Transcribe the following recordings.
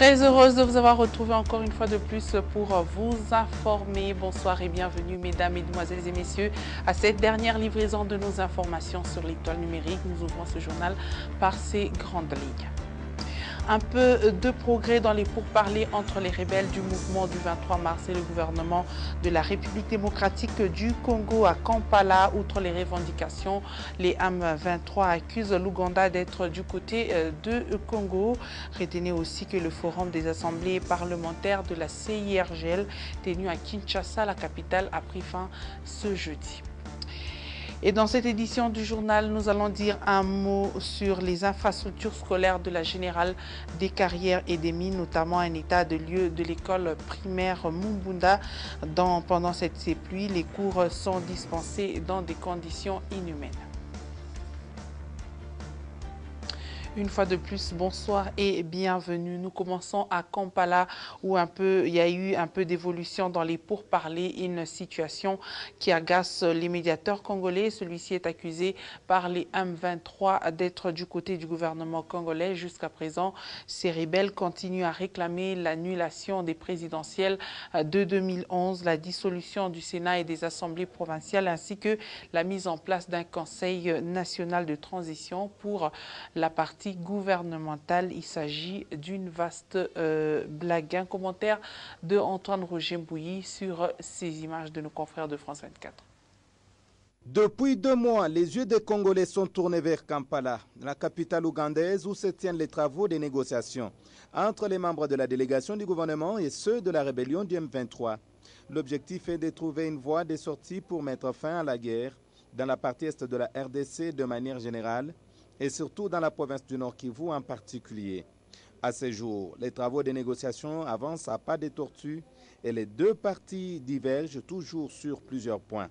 Très heureuse de vous avoir retrouvé encore une fois de plus pour vous informer. Bonsoir et bienvenue mesdames, mesdemoiselles et messieurs à cette dernière livraison de nos informations sur l'Étoile numérique. Nous ouvrons ce journal par ces grandes lignes. Un peu de progrès dans les pourparlers entre les rebelles du mouvement du 23 mars et le gouvernement de la République démocratique du Congo à Kampala. Outre les revendications, les M23 accusent l'Ouganda d'être du côté de Congo. Retenez aussi que le forum des assemblées parlementaires de la CIRGL tenu à Kinshasa, la capitale, a pris fin ce jeudi. Et dans cette édition du journal, nous allons dire un mot sur les infrastructures scolaires de la Générale des Carrières et des Mines, notamment un état de lieu de l'école primaire Mumbunda. Pendant cette pluie, les cours sont dispensés dans des conditions inhumaines. Une fois de plus, bonsoir et bienvenue. Nous commençons à Kampala où il y a eu un peu d'évolution dans les pourparlers, une situation qui agace les médiateurs congolais. Celui-ci est accusé par les M23 d'être du côté du gouvernement congolais. Jusqu'à présent, ces rebelles continuent à réclamer l'annulation des présidentielles de 2011, la dissolution du Sénat et des assemblées provinciales, ainsi que la mise en place d'un conseil national de transition pour la partie gouvernementale. Il s'agit d'une vaste blague. Un commentaire de Antoine Roger Mbouilly sur ces images de nos confrères de France 24. Depuis 2 mois, les yeux des Congolais sont tournés vers Kampala, la capitale ougandaise où se tiennent les travaux des négociations entre les membres de la délégation du gouvernement et ceux de la rébellion du M23. L'objectif est de trouver une voie de sortie pour mettre fin à la guerre dans la partie est de la RDC de manière générale et surtout dans la province du Nord Kivu en particulier. À ce jour, les travaux de négociation avancent à pas de tortue et les 2 parties divergent toujours sur plusieurs points.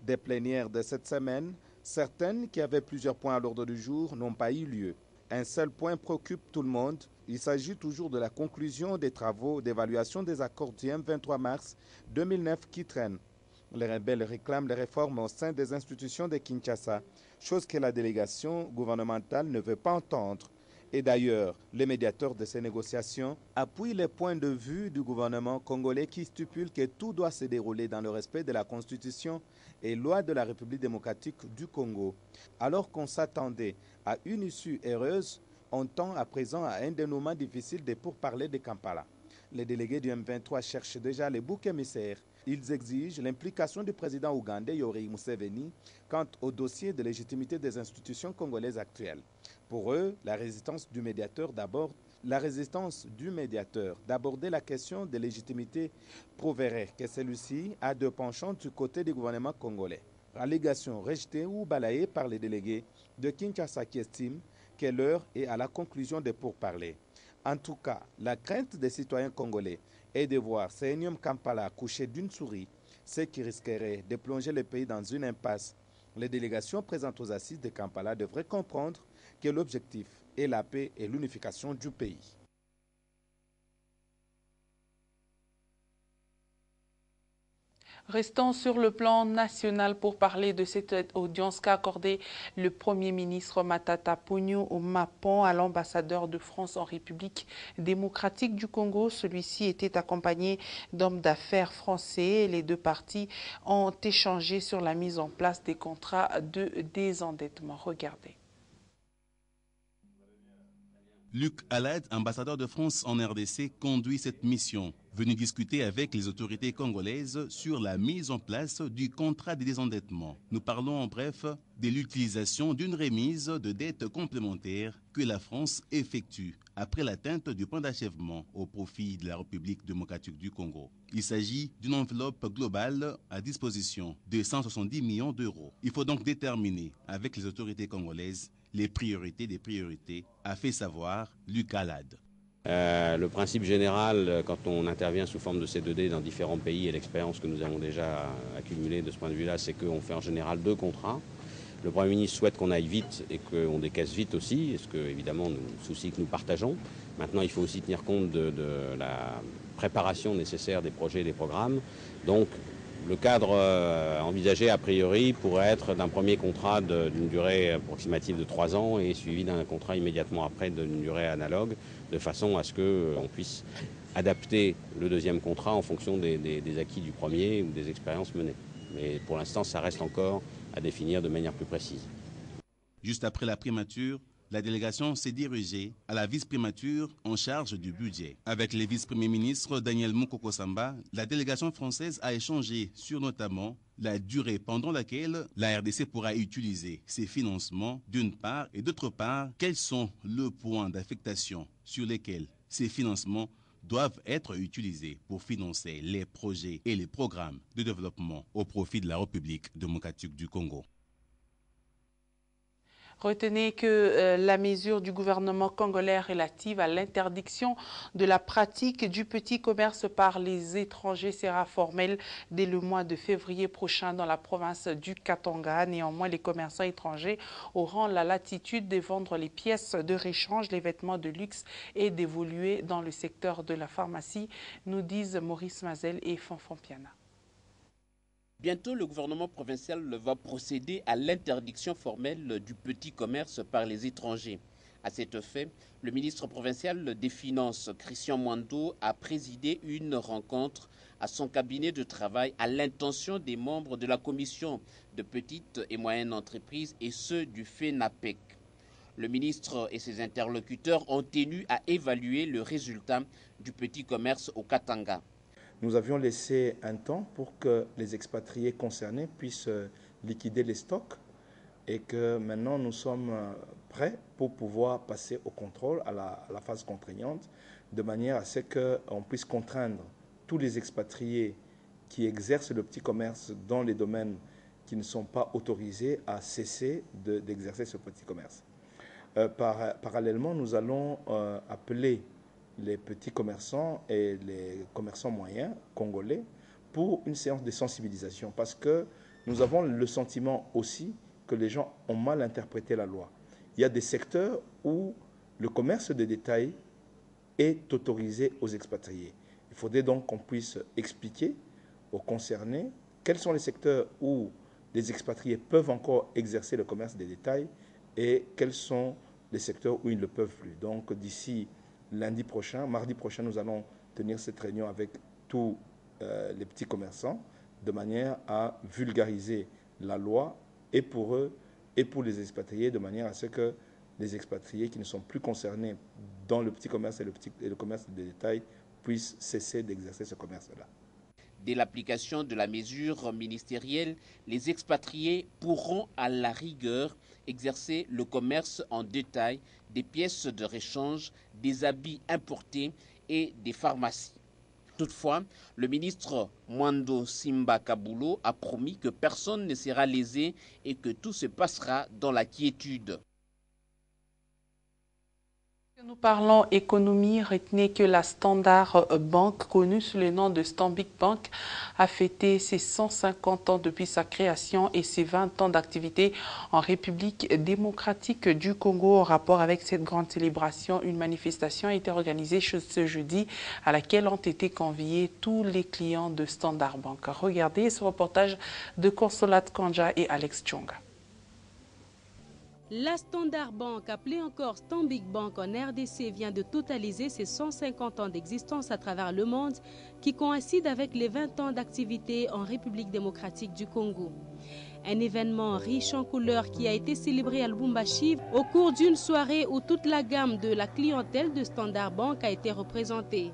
Des plénières de cette semaine, certaines qui avaient plusieurs points à l'ordre du jour n'ont pas eu lieu. Un seul point préoccupe tout le monde. Il s'agit toujours de la conclusion des travaux d'évaluation des accords du M23 mars 2009 qui traînent. Les rebelles réclament les réformes au sein des institutions de Kinshasa, chose que la délégation gouvernementale ne veut pas entendre. Et d'ailleurs, les médiateurs de ces négociations appuient les points de vue du gouvernement congolais qui stipule que tout doit se dérouler dans le respect de la Constitution et loi de la République démocratique du Congo. Alors qu'on s'attendait à une issue heureuse, on tend à présent à un dénouement difficile de pourparlers de Kampala. Les délégués du M23 cherchent déjà les boucs émissaires. Ils exigent l'implication du président ougandais Yoweri Museveni quant au dossier de légitimité des institutions congolaises actuelles. Pour eux, la résistance du médiateur d'aborder la question de légitimité prouverait que celui-ci a 2 penchants du côté du gouvernement congolais. Allégation rejetée ou balayée par les délégués de Kinshasa qui estiment que l'heure est à la conclusion des pourparlers. En tout cas, la crainte des citoyens congolais est de voir ce énième Kampala couché d'une souris, ce qui risquerait de plonger le pays dans une impasse. Les délégations présentes aux assises de Kampala devraient comprendre que l'objectif est la paix et l'unification du pays. Restons sur le plan national pour parler de cette audience qu'a accordée le Premier ministre Matata Ponyo Mapon à l'ambassadeur de France en République démocratique du Congo. Celui-ci était accompagné d'hommes d'affaires français. Les 2 parties ont échangé sur la mise en place des contrats de désendettement. Regardez. Luc Alad, ambassadeur de France en RDC, conduit cette mission, venu discuter avec les autorités congolaises sur la mise en place du contrat de désendettement. Nous parlons en bref de l'utilisation d'une remise de dettes complémentaires que la France effectue après l'atteinte du point d'achèvement au profit de la République démocratique du Congo. Il s'agit d'une enveloppe globale à disposition de 170 millions d'euros. Il faut donc déterminer avec les autorités congolaises les priorités des priorités, a fait savoir Luc Alad. Le principe général, quand on intervient sous forme de C2D dans différents pays, et l'expérience que nous avons déjà accumulée de ce point de vue-là, c'est qu'on fait en général 2 contrats. Le Premier ministre souhaite qu'on aille vite et qu'on décaisse vite aussi, ce que, évidemment, souci que nous partageons. Maintenant, il faut aussi tenir compte de la préparation nécessaire des projets et des programmes. Donc, Le cadre envisagé a priori pourrait être d'un premier contrat d'une durée approximative de 3 ans et suivi d'un contrat immédiatement après d'une durée analogue, de façon à ce qu'on puisse adapter le deuxième contrat en fonction des acquis du premier ou des expériences menées. Mais pour l'instant, ça reste encore à définir de manière plus précise. Juste après la primature, la délégation s'est dirigée à la vice-primature en charge du budget. Avec les vice-premiers ministres Daniel Moukoko Samba, la délégation française a échangé sur notamment la durée pendant laquelle la RDC pourra utiliser ses financements d'une part et d'autre part, quels sont les points d'affectation sur lesquels ces financements doivent être utilisés pour financer les projets et les programmes de développement au profit de la République démocratique du Congo. Retenez que la mesure du gouvernement congolais relative à l'interdiction de la pratique du petit commerce par les étrangers sera formelle dès le mois de février prochain dans la province du Katanga. Néanmoins, les commerçants étrangers auront la latitude de vendre les pièces de réchange, les vêtements de luxe et d'évoluer dans le secteur de la pharmacie, nous disent Maurice Mazel et Fanfan Piana. Bientôt, le gouvernement provincial va procéder à l'interdiction formelle du petit commerce par les étrangers. À cet effet, le ministre provincial des Finances, Christian Mwando, a présidé une rencontre à son cabinet de travail à l'intention des membres de la commission de petites et moyennes entreprises et ceux du FENAPEC. Le ministre et ses interlocuteurs ont tenu à évaluer le résultat du petit commerce au Katanga. Nous avions laissé un temps pour que les expatriés concernés puissent liquider les stocks et que maintenant nous sommes prêts pour pouvoir passer au contrôle, à la phase contraignante, de manière à ce qu'on puisse contraindre tous les expatriés qui exercent le petit commerce dans les domaines qui ne sont pas autorisés à cesser d'exercer ce petit commerce. Parallèlement, nous allons appeler les petits commerçants et les commerçants moyens congolais pour une séance de sensibilisation parce que nous avons le sentiment aussi que les gens ont mal interprété la loi. Il y a des secteurs où le commerce de détail est autorisé aux expatriés. Il faudrait donc qu'on puisse expliquer aux concernés quels sont les secteurs où les expatriés peuvent encore exercer le commerce de détail et quels sont les secteurs où ils ne le peuvent plus. Donc d'ici lundi prochain, mardi prochain, nous allons tenir cette réunion avec tous les petits commerçants de manière à vulgariser la loi et pour eux et pour les expatriés de manière à ce que les expatriés qui ne sont plus concernés dans le petit commerce et le commerce de détail puissent cesser d'exercer ce commerce-là. Dès l'application de la mesure ministérielle, les expatriés pourront à la rigueur exercer le commerce en détail des pièces de réchange, des habits importés et des pharmacies. Toutefois, le ministre Mwando Simba Kabulo a promis que personne ne sera lésé et que tout se passera dans la quiétude. Nous parlons économie, retenez que la Standard Bank, connue sous le nom de Stanbic Bank, a fêté ses 150 ans depuis sa création et ses 20 ans d'activité en République démocratique du Congo. En rapport avec cette grande célébration, une manifestation a été organisée ce jeudi à laquelle ont été conviés tous les clients de Standard Bank. Regardez ce reportage de Consolate Kanja et Alex Tchonga. La Standard Bank, appelée encore Stanbic Bank en RDC, vient de totaliser ses 150 ans d'existence à travers le monde qui coïncide avec les 20 ans d'activité en République démocratique du Congo. Un événement riche en couleurs qui a été célébré à Lubumbashi au cours d'une soirée où toute la gamme de la clientèle de Standard Bank a été représentée.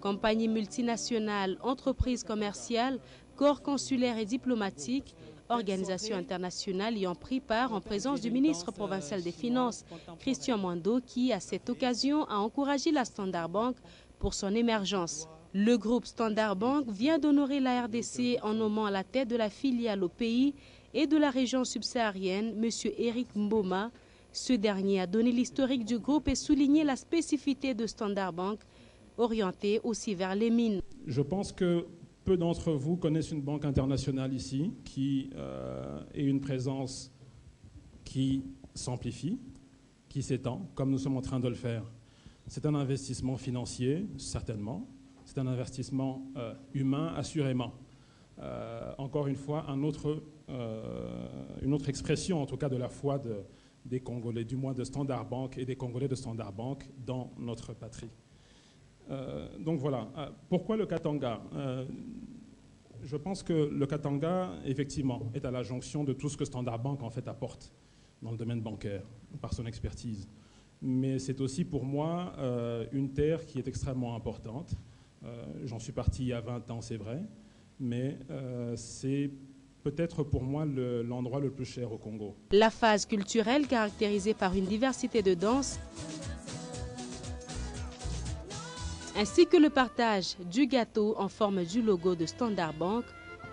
Compagnies multinationales, entreprises commerciales, corps consulaires et diplomatiques, organisations internationales y ont pris part en présence du ministre provincial des Finances, Christian Mwando, qui, à cette occasion, a encouragé la Standard Bank pour son émergence. Le groupe Standard Bank vient d'honorer la RDC en nommant à la tête de la filiale au pays et de la région subsaharienne, M. Eric Mboma. Ce dernier a donné l'historique du groupe et souligné la spécificité de Standard Bank, orientée aussi vers les mines. Je pense que peu d'entre vous connaissent une banque internationale ici qui est une présence qui s'amplifie, qui s'étend, comme nous sommes en train de le faire. C'est un investissement financier, certainement. C'est un investissement humain, assurément. encore une fois, une autre expression, en tout cas, de la foi des Congolais, du moins de Standard Bank et des Congolais de Standard Bank dans notre patrie. Donc voilà. Pourquoi le Katanga? Je pense que le Katanga, effectivement, est à la jonction de tout ce que Standard Bank en fait apporte dans le domaine bancaire, par son expertise. Mais c'est aussi pour moi une terre qui est extrêmement importante. J'en suis parti il y a 20 ans, c'est vrai, mais c'est peut-être pour moi l'endroit le plus cher au Congo. La phase culturelle caractérisée par une diversité de danses, ainsi que le partage du gâteau en forme du logo de Standard Bank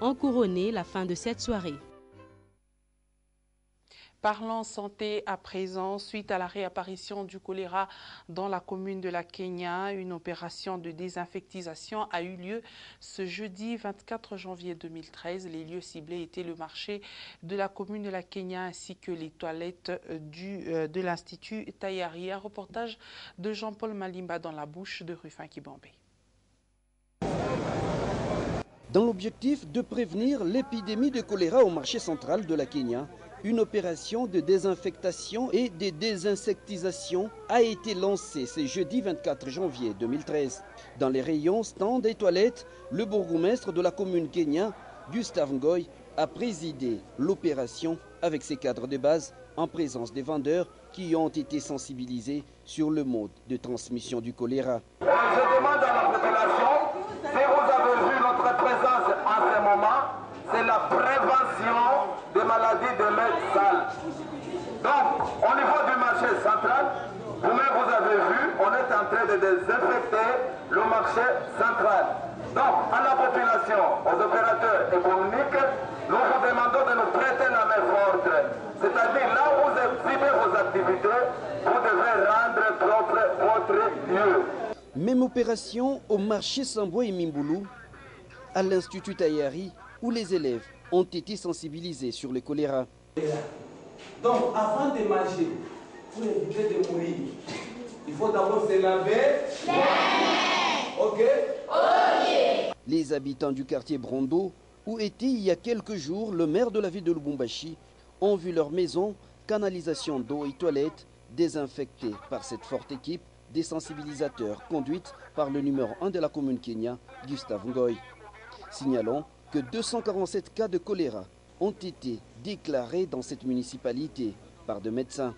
ont couronné la fin de cette soirée. Parlons santé à présent. Suite à la réapparition du choléra dans la commune de la Kenya, une opération de désinfectisation a eu lieu ce jeudi 24 janvier 2013. Les lieux ciblés étaient le marché de la commune de la Kenya ainsi que les toilettes de l'Institut Tayari. Un reportage de Jean-Paul Malimba dans la bouche de Rufin Kibambé. Dans l'objectif de prévenir l'épidémie de choléra au marché central de la Kenya, une opération de désinfectation et de désinsectisation a été lancée ce jeudi 24 janvier 2013. Dans les rayons, stands et toilettes, le bourgmestre de la commune Kenya, Gustave Ngoy, a présidé l'opération avec ses cadres de base en présence des vendeurs qui ont été sensibilisés sur le mode de transmission du choléra. Je demande à la population, si vous avez vu notre présence en ce moment, c'est la prévention des maladies de l'air sale. Donc, au niveau du marché central, vous-même vous avez vu, on est en train de désinfecter le marché central. Donc, à la population, aux opérateurs économiques, nous vous demandons de nous prêter la main forte. C'est-à-dire, là où vous exhibez vos activités, vous devez rendre propre votre lieu. Même opération au marché Sambo et Mimboulou, à l'Institut Tayari, où les élèves ont été sensibilisés sur le choléra. Donc, avant de manger, pour éviter de mourir, il faut d'abord se laver. Ok? Les habitants du quartier Brondo, où était il y a quelques jours le maire de la ville de Lubumbashi, ont vu leur maison, canalisation d'eau et toilettes désinfectées par cette forte équipe des sensibilisateurs conduite par le numéro 1 de la commune Kenya, Gustave Ngoy. Signalons que 247 cas de choléra ont été déclarés dans cette municipalité par des médecins.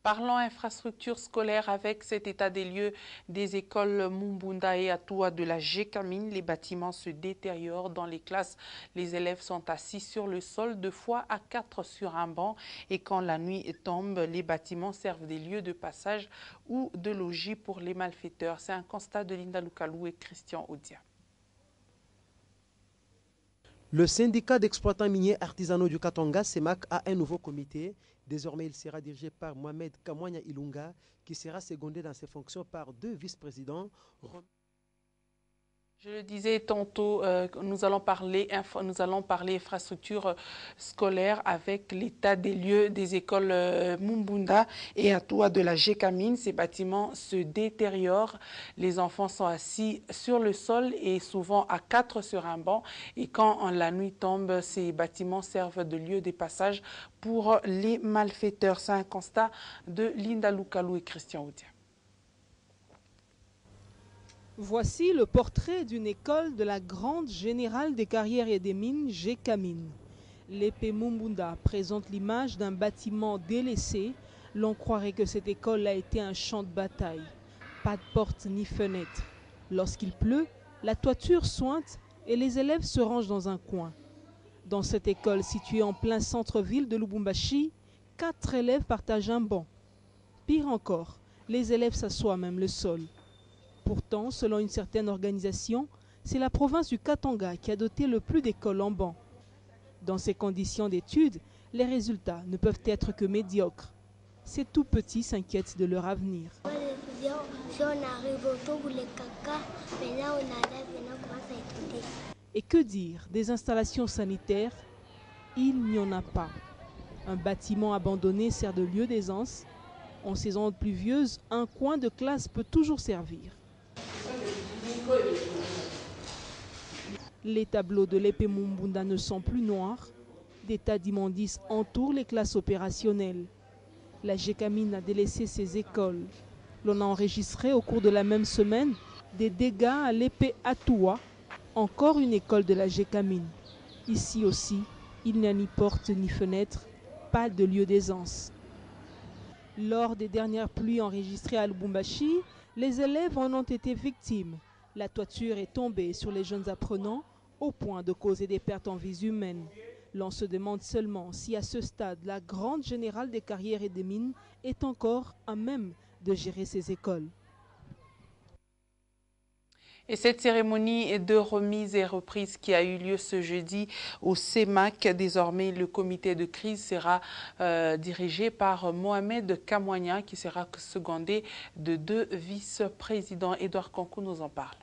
Parlons infrastructure scolaire avec cet état des lieux des écoles Mumbunda et Atoua de la Gécamine. Les bâtiments se détériorent dans les classes. Les élèves sont assis sur le sol 2 fois à 4 sur un banc. Et quand la nuit tombe, les bâtiments servent des lieux de passage ou de logis pour les malfaiteurs. C'est un constat de Linda Lukalou et Christian Odia. Le syndicat d'exploitants miniers artisanaux du Katanga, CEMAC, a un nouveau comité. Désormais, il sera dirigé par Mohamed Kamwanya Ilunga, qui sera secondé dans ses fonctions par 2 vice-présidents. Je le disais tantôt, nous allons parler infrastructure scolaire avec l'état des lieux des écoles Mumbunda et Atoua de la Gécamine. Ces bâtiments se détériorent. Les enfants sont assis sur le sol et souvent à 4 sur un banc. Et quand la nuit tombe, ces bâtiments servent de lieu de passage pour les malfaiteurs. C'est un constat de Linda Lukalou et Christian Oudia. Voici le portrait d'une école de la Grande Générale des Carrières et des Mines, Gécamine. L'épée Mumbunda présente l'image d'un bâtiment délaissé. L'on croirait que cette école a été un champ de bataille. Pas de porte ni fenêtre. Lorsqu'il pleut, la toiture sointe et les élèves se rangent dans un coin. Dans cette école située en plein centre-ville de Lubumbashi, 4 élèves partagent un banc. Pire encore, les élèves s'assoient même le sol. Pourtant, selon une certaine organisation, c'est la province du Katanga qui a doté le plus d'écoles en banc. Dans ces conditions d'études, les résultats ne peuvent être que médiocres. Ces tout petits s'inquiètent de leur avenir. Et que dire des installations sanitaires? Il n'y en a pas. Un bâtiment abandonné sert de lieu d'aisance. En saison pluvieuse, un coin de classe peut toujours servir. Les tableaux de l'épée Mumbunda ne sont plus noirs. Des tas d'immondices entourent les classes opérationnelles. La Gécamine a délaissé ses écoles. L'on a enregistré au cours de la même semaine des dégâts à l'épée Atoua, encore une école de la Gécamine. Ici aussi, il n'y a ni porte ni fenêtre, pas de lieu d'aisance. Lors des dernières pluies enregistrées à Lubumbashi, les élèves en ont été victimes. La toiture est tombée sur les jeunes apprenants au point de causer des pertes en vies humaines. L'on se demande seulement si à ce stade, la grande générale des carrières et des mines est encore à même de gérer ces écoles. Et cette cérémonie de remise et reprise qui a eu lieu ce jeudi au CEMAC, désormais le comité de crise sera dirigé par Mohamed Kamwanya qui sera secondé de 2 vice-présidents. Edouard Kankou nous en parle.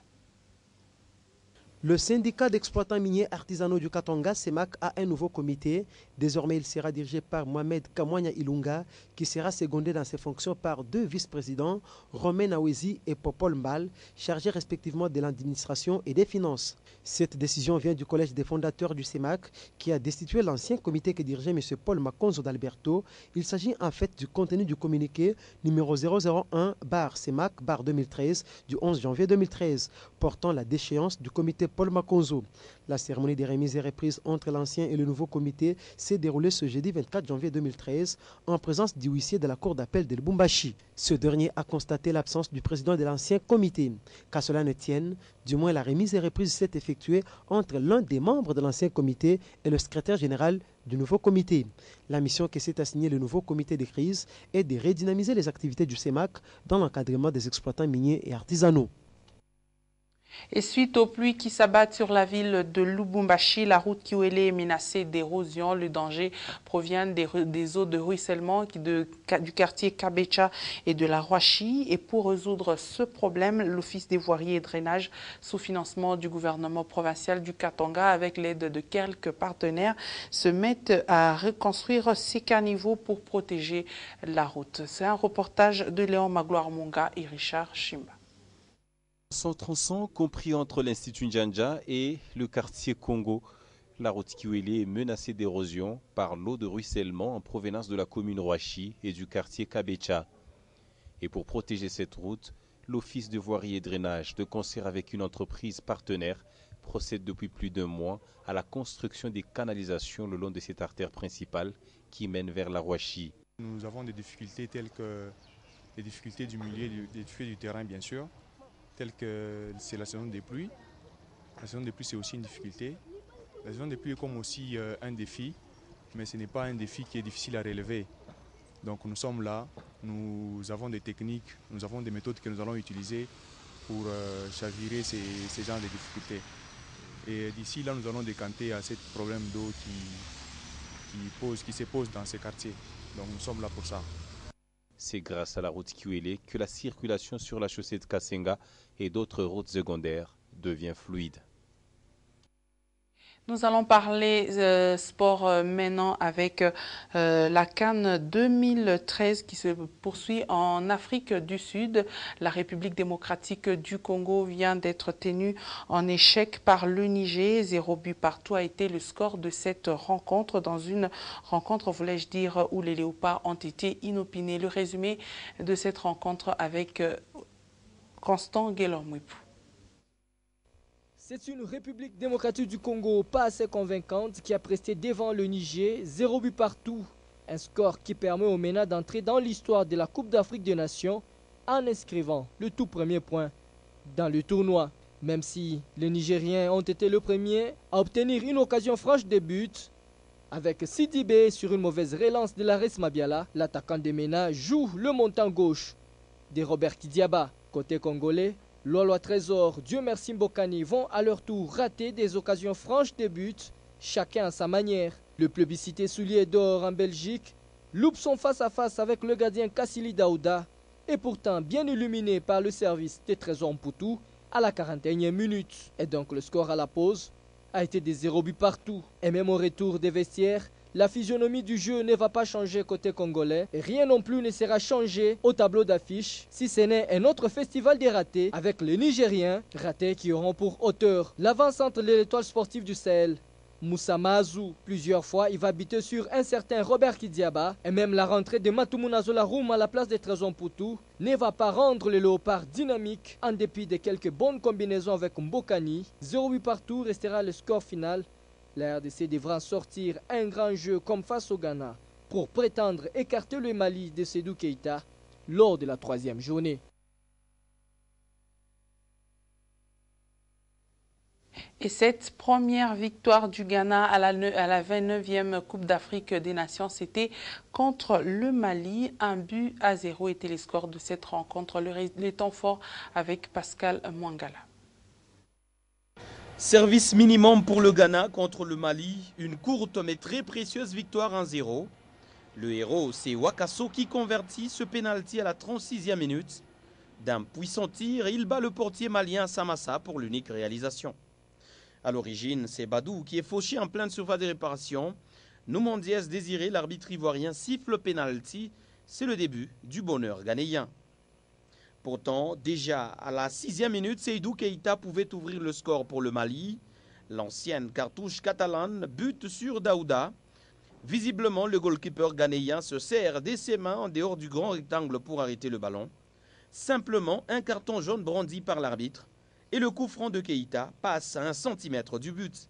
Le syndicat d'exploitants miniers artisanaux du Katanga, CEMAC, a un nouveau comité. Désormais, il sera dirigé par Mohamed Kamwanya Ilunga, qui sera secondé dans ses fonctions par 2 vice-présidents, Romain Nawezi et Popol Mbal, chargés respectivement de l'administration et des finances. Cette décision vient du collège des fondateurs du CEMAC, qui a destitué l'ancien comité que dirigeait M. Paul Makonzo d'Alberto. Il s'agit en fait du contenu du communiqué numéro 001-CEMAC-2013 du 11 janvier 2013, portant la déchéance du comité Paul Makonzo. La cérémonie des remises et reprises entre l'ancien et le nouveau comité s'est déroulée ce jeudi 24 janvier 2013 en présence du huissier de la cour d'appel de Lubumbashi. Ce dernier a constaté l'absence du président de l'ancien comité. Qu'à cela ne tienne, du moins la remise et reprise s'est effectuée entre l'un des membres de l'ancien comité et le secrétaire général du nouveau comité. La mission que s'est assignée le nouveau comité de crise est de redynamiser les activités du CEMAC dans l'encadrement des exploitants miniers et artisanaux. Et suite aux pluies qui s'abattent sur la ville de Lubumbashi, la route Kiwele est menacée d'érosion. Le danger provient des eaux de ruissellement du quartier Kabecha et de la Roachi. Et pour résoudre ce problème, l'Office des voiries et drainages, sous financement du gouvernement provincial du Katanga, avec l'aide de quelques partenaires, se mettent à reconstruire ces caniveaux pour protéger la route. C'est un reportage de Léon Magloire Monga et Richard Chimba. Son tronçon compris entre l'Institut Njanja et le quartier Congo, la route Kiwele est menacée d'érosion par l'eau de ruissellement en provenance de la commune Roachi et du quartier Kabecha. Et pour protéger cette route, l'Office de voirie et drainage, de concert avec une entreprise partenaire, procède depuis plus d'1 mois à la construction des canalisations le long de cette artère principale qui mène vers la Roachi. Nous avons des difficultés telles que les difficultés du milieu, des difficultés du terrain bien sûr, telles que c'est la saison des pluies. La saison des pluies, c'est aussi une difficulté. La saison des pluies est comme aussi un défi, mais ce n'est pas un défi qui est difficile à relever. Donc nous sommes là, nous avons des techniques, nous avons des méthodes que nous allons utiliser pour chavirer ces genres de difficultés. Et d'ici là, nous allons décanter à ce problème d'eau qui se pose dans ces quartiers. Donc nous sommes là pour ça. C'est grâce à la route Kiwele que la circulation sur la chaussée de Kasenga et d'autres routes secondaires devient fluide. Nous allons parler sport maintenant avec la CAN 2013 qui se poursuit en Afrique du Sud. La République démocratique du Congo vient d'être tenue en échec par le Niger. 0 but partout a été le score de cette rencontre. Dans une rencontre, voulais-je dire, où les léopards ont été inopinés. Le résumé de cette rencontre avec Constant Guélormouipou. C'est une République démocratique du Congo pas assez convaincante qui a presté devant le Niger, 0 but partout. Un score qui permet au MENA d'entrer dans l'histoire de la Coupe d'Afrique des Nations en inscrivant le tout premier point dans le tournoi. Même si les Nigériens ont été le premier à obtenir une occasion franche de but, avec Sidibé sur une mauvaise relance de la Res Mabiala, l'attaquant des MENA joue le montant gauche de Robert Kidiaba. Côté congolais, Lolo Trésor, Dieu merci Mbokani vont à leur tour rater des occasions franches de but, chacun à sa manière. Le plébiscité soulier d'or en Belgique loupe son face-à-face avec le gardien Kassili Daouda et pourtant bien illuminé par le service de Trésor Mputu à la 41e minute. Et donc le score à la pause a été des 0 buts partout. Et même au retour des vestiaires, La physionomie du jeu ne va pas changer côté congolais et rien non plus ne sera changé au tableau d'affiche si ce n'est un autre festival des ratés avec les Nigériens, ratés qui auront pour auteur l'avant-centre de l'Étoile sportive du Sahel, Moussa Mazou. Plusieurs fois, il va biter sur un certain Robert Kidiaba et même la rentrée de Matumu Zola Roum à la place de Trésor Poutou ne va pas rendre le léopard dynamique en dépit de quelques bonnes combinaisons avec Mbokani. 0-8 partout restera le score final. La RDC devra sortir un grand jeu comme face au Ghana pour prétendre écarter le Mali de Sédou Keïta lors de la 3e journée. Et cette première victoire du Ghana à la 29e Coupe d'Afrique des Nations, c'était contre le Mali. 1-0 était le score de cette rencontre. Les temps forts avec Pascal Mwangala. Service minimum pour le Ghana contre le Mali. Une courte mais très précieuse victoire 1-0. Le héros, c'est Wakaso qui convertit ce pénalty à la 36e minute. D'un puissant tir, il bat le portier malien Samassa pour l'unique réalisation. À l'origine, c'est Badou qui est fauché en pleine surface de réparation. Nouman Diaz désiré, l'arbitre ivoirien siffle le pénalty. C'est le début du bonheur ghanéen. Pourtant, déjà à la 6e minute, Seydou Keïta pouvait ouvrir le score pour le Mali. L'ancienne cartouche catalane bute sur Daouda. Visiblement, le goalkeeper ghanéen se sert de ses mains en dehors du grand rectangle pour arrêter le ballon. Simplement, un carton jaune brandi par l'arbitre. Et le coup franc de Keïta passe à 1 centimètre du but.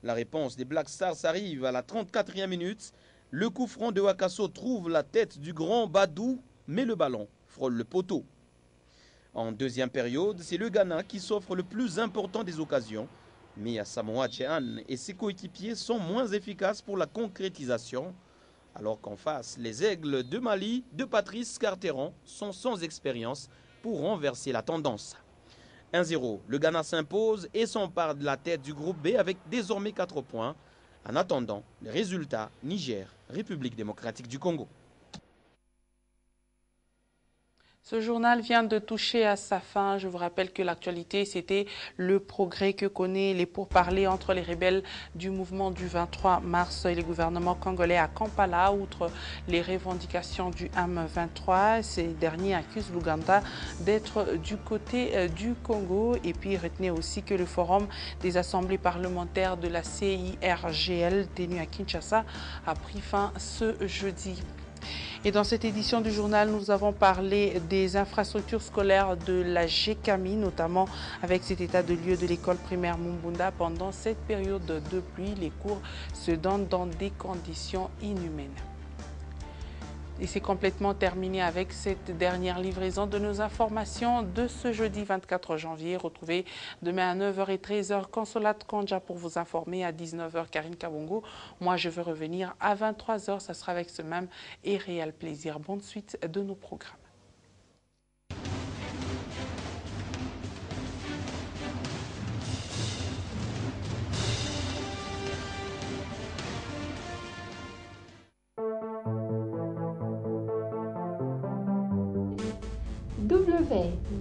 La réponse des Black Stars arrive à la 34e minute. Le coup franc de Wakaso trouve la tête du grand Badou, mais le ballon frôle le poteau. En deuxième période, c'est le Ghana qui s'offre le plus important des occasions. Mais Asamoah Gyan et ses coéquipiers sont moins efficaces pour la concrétisation. Alors qu'en face, les Aigles de Mali de Patrice Carteron sont sans expérience pour renverser la tendance. 1-0, le Ghana s'impose et s'empare de la tête du groupe B avec désormais 4 points. En attendant, les résultats, Niger, République démocratique du Congo. Ce journal vient de toucher à sa fin. Je vous rappelle que l'actualité, c'était le progrès que connaît les pourparlers entre les rebelles du mouvement du 23 mars et le gouvernement congolais à Kampala. Outre les revendications du M23, ces derniers accusent l'Ouganda d'être du côté du Congo. Et puis, retenez aussi que le forum des assemblées parlementaires de la CIRGL tenu à Kinshasa a pris fin ce jeudi. Et dans cette édition du journal, nous avons parlé des infrastructures scolaires de la GECAMI, notamment avec cet état de lieu de l'école primaire Mumbunda. Pendant cette période de pluie, les cours se donnent dans des conditions inhumaines. Et c'est complètement terminé avec cette dernière livraison de nos informations de ce jeudi 24 janvier. Retrouvez demain à 9h et 13h Consolat Konja pour vous informer. À 19h, Karine Kabongo. Moi, je veux revenir à 23h. Ça sera avec ce même et réel plaisir. Bonne suite de nos programmes.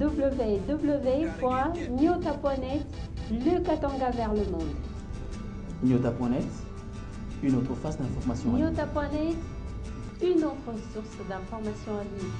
www.nyota.net, le Katanga vers le monde. Nyota.net, une autre face d'information. Nyota.net, une autre source d'information à ligne.